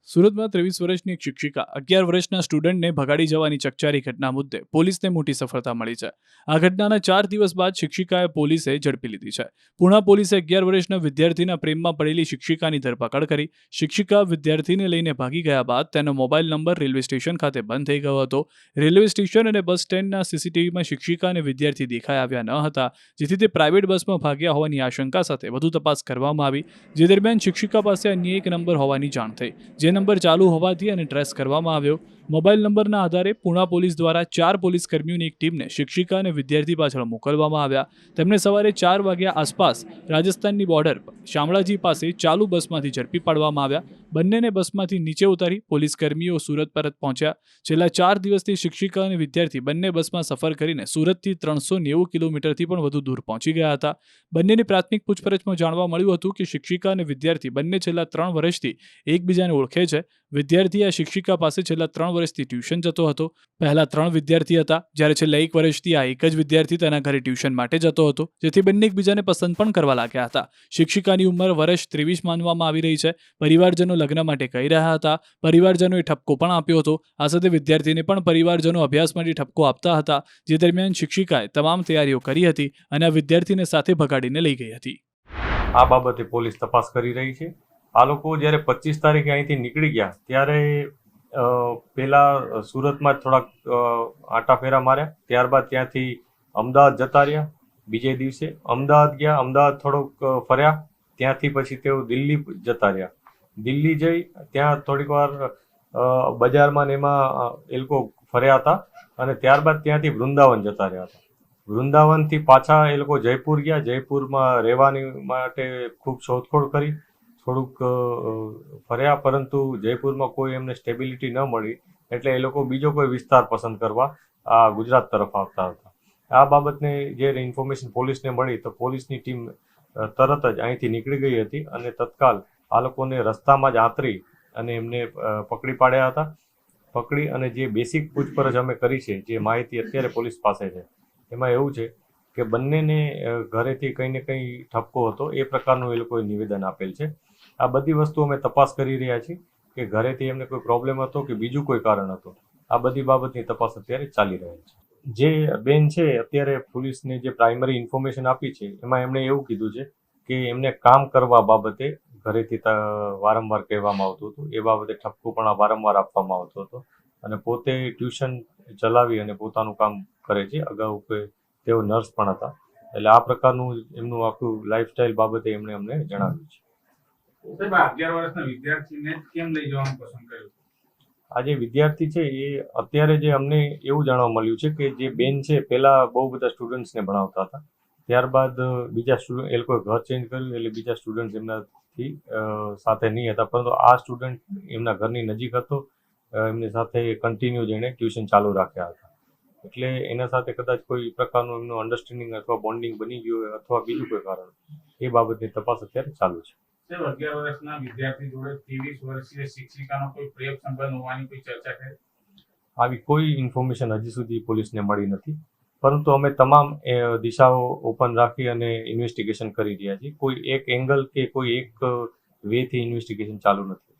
સુરતમાં 23 વર્ષની એક શિક્ષિકા 11 વર્ષના સ્ટુડન્ટને ભગાડી જવાની ચકચારી ઘટના મુદ્દે પોલીસને મોટી સફળતા મળી છે. આ ઘટનાના 4 દિવસ બાદ શિક્ષિકાએ પોલીસે ઝડપી લીધી છે. પૂણા પોલીસે 11 વર્ષના વિદ્યાર્થીના પ્રેમમાં પડેલી શિક્ષિકાની ધરપકડ કરી. શિક્ષિકા વિદ્યાર્થીને લઈને ભાગી ગયા બાદ તેનો મોબાઈલ નંબર રેલવે સ્ટેશન ખાતે બંધ થઈ ગયો હતો. રેલવે સ્ટેશન અને બસ સ્ટેન્ડના સીસીટીવીમાં શિક્ષિકા અને વિદ્યાર્થી દેખાઈ આવ્યા ન હતા, જેથી તે પ્રાઇવેટ બસમાં ભાગ્યા હોવાની આશંકા સાથે વધુ તપાસ કરવામાં આવી. જે દરમિયાન શિક્ષિકા પાસે અન્ય એક નંબર હોવાની જાણ થઈ, જે નંબર ચાલુ હોવાથી અને ટ્રેસ કરવામાં આવ્યો. મોબાઈલ નંબરના આધારે પૂણા પોલીસ દ્વારા 4 પોલીસ કર્મીઓની એક ટીમને શિક્ષિકા અને વિદ્યાર્થી પાછળ મોકલવામાં આવ્યા. તેમને સવારે 4 વાગ્યા આસપાસ રાજસ્થાનની બોર્ડર પર શામળાજી પાસે ચાલુ બસમાંથી ઝડપી પાડવામાં આવ્યા. બંનેને બસમાંથી નીચે ઉતારી પોલીસ કર્મીઓ સુરત પરત પહોંચ્યા. છેલ્લા 4 દિવસથી શિક્ષિકા અને વિદ્યાર્થી બંને બસમાં સફર કરીને સુરતથી 390 કિલોમીટરથી પણ વધુ દૂર પહોંચી ગયા હતા. બંનેની પ્રાથમિક પૂછપરછમાં જાણવા મળ્યું હતું કે શિક્ષિકા અને વિદ્યાર્થી બંને છેલ્લા 3 વર્ષથી એકબીજાને ઓળખે છે. વિદ્યાર્થી આ શિક્ષિકા પાસે છેલ્લા 3 વર્ષથી ટ્યુશન જતો હતો. પહેલા 3 વિદ્યાર્થી હતા, જ્યારે છેલ્લા 1 વર્ષથી આ એક જ વિદ્યાર્થી તેના ઘરે ટ્યુશન માટે જતો હતો, જેથી બંને એકબીજાને પસંદ પણ કરવા લાગ્યા હતા. શિક્ષિકાની ઉંમર વર્ષ 23 માનવામાં આવી રહી છે. પરિવારજનો લગ્ન માટે કહી રહ્યા હતા. પરિવારજનોએ ઠપકો પણ આપ્યો હતો. આ સાથે વિદ્યાર્થીને પણ પરિવારજનો અભ્યાસ માટે ઠપકો આપતા હતા. જે દરમિયાન શિક્ષિકાએ તમામ તૈયારીઓ કરી હતી અને આ વિદ્યાર્થીને સાથે ભગાડીને લઈ ગઈ હતી. આ બાબતે પોલીસ તપાસ કરી રહી છે. આ લોકો જ્યારે 25 તારીખે અહીંથી નીકળી ગયા ત્યારે પહેલાં સુરતમાં જ થોડાક આંટા ફેરા માર્યા. ત્યારબાદ ત્યાંથી અમદાવાદ જતા રહ્યા. બીજે દિવસે અમદાવાદ ગયા. અમદાવાદ થોડુંક ફર્યા. ત્યાંથી પછી તેઓ દિલ્હી જતા રહ્યા. દિલ્હી જઈ ત્યાં થોડીક વાર બજારમાં ને એમાં એ લોકો ફર્યા હતા અને ત્યારબાદ ત્યાંથી વૃંદાવન જતા રહ્યા હતા. વૃંદાવનથી પાછા એ લોકો જયપુર ગયા. જયપુરમાં રહેવાની માટે ખૂબ શોધખોળ કરી, થોડુંક ફર્યા, પરંતુ જયપુરમાં કોઈ એમને સ્ટેબિલિટી ન મળી એટલે એ લોકો બીજો કોઈ વિસ્તાર પસંદ કરવા આ ગુજરાત તરફ આવતા હતા. આ બાબતને જે ઇન્ફોર્મેશન પોલીસને મળી તો પોલીસની ટીમ તરત જ અહીંથી નીકળી ગઈ હતી અને તત્કાલ આ લોકોને રસ્તામાં જ આંતરી અને એમને પકડી પાડ્યા હતા. પકડી અને જે બેસિક પૂછપરછ અમે કરી છે, જે માહિતી અત્યારે પોલીસ પાસે છે, એમાં એવું છે કે બંનેને ઘરેથી કંઈ ને કંઈ ઠપકો હતો એ પ્રકારનું એ લોકોએ નિવેદન આપેલ છે. આ બધી વસ્તુ અમે તપાસ કરી રહ્યા છીએ કે ઘરેથી એમને કોઈ પ્રોબ્લેમ હતો કે બીજું કોઈ કારણ હતું. આ બધી બાબતની તપાસ અત્યારે ચાલી રહી છે. જે બેન છે અત્યારે પોલીસને જે પ્રાઇમરી ઇન્ફોર્મેશન આપી છે એમાં એમણે એવું કીધું છે કે એમને કામ કરવા બાબતે ઘરેથી વારંવાર કહેવામાં આવતું હતું. એ બાબતે ઠપકો પણ વારંવાર આપવામાં આવતો હતો અને પોતે ટ્યુશન ચલાવી અને પોતાનું કામ કરે છે. અગાઉ તેઓ નર્સ પણ હતા. એટલે આ પ્રકારનું એમનું આખું લાઈફસ્ટાઈલ બાબતે એમણે અમને જણાવ્યું છે. આ જે વિદ્યાર્થી છે એ અત્યારે જે અમને એવું જાણવા મળ્યું છે કે જે બેન છે પહેલા બહુ બધા સ્ટુડન્ટ્સને ભણાવતા હતા. ત્યારબાદ બીજા સ્ટુડન્ટ એ લોકોએ ઘર ચેન્જ કર્યું એટલે બીજા સ્ટુડન્ટ એમનાથી સાથે નહીં હતા, પરંતુ આ સ્ટુડન્ટ એમના ઘરની નજીક હતો. એમની સાથે કન્ટિન્યુ જઈને ટ્યુશન ચાલુ રાખ્યા હતા. એટલે એના સાથે કદાચ કોઈ પ્રકારનું એમનું અન્ડરસ્ટેન્ડિંગ અથવા બોન્ડિંગ બની ગયું હોય અથવા બીજું કોઈ કારણ, એ બાબતની તપાસ અત્યારે ચાલુ છે. 11 વર્ષના વિદ્યાર્થી જોડે 23 વર્ષીય શિક્ષિકાનો કોઈ પ્રેમ સંબંધ હોવાની કોઈ ચર્ચા થઈ? આવી કોઈ ઇન્ફોર્મેશન હજી સુધી પોલીસને મળી નથી, પરંતુ અમે તમામ દિશાઓ ઓપન રાખી અને ઇન્વેસ્ટિગેશન કરી રહ્યા છીએ. કોઈ એક એંગલ કે કોઈ એક વેથી ઇન્વેસ્ટિગેશન ચાલુ નથી.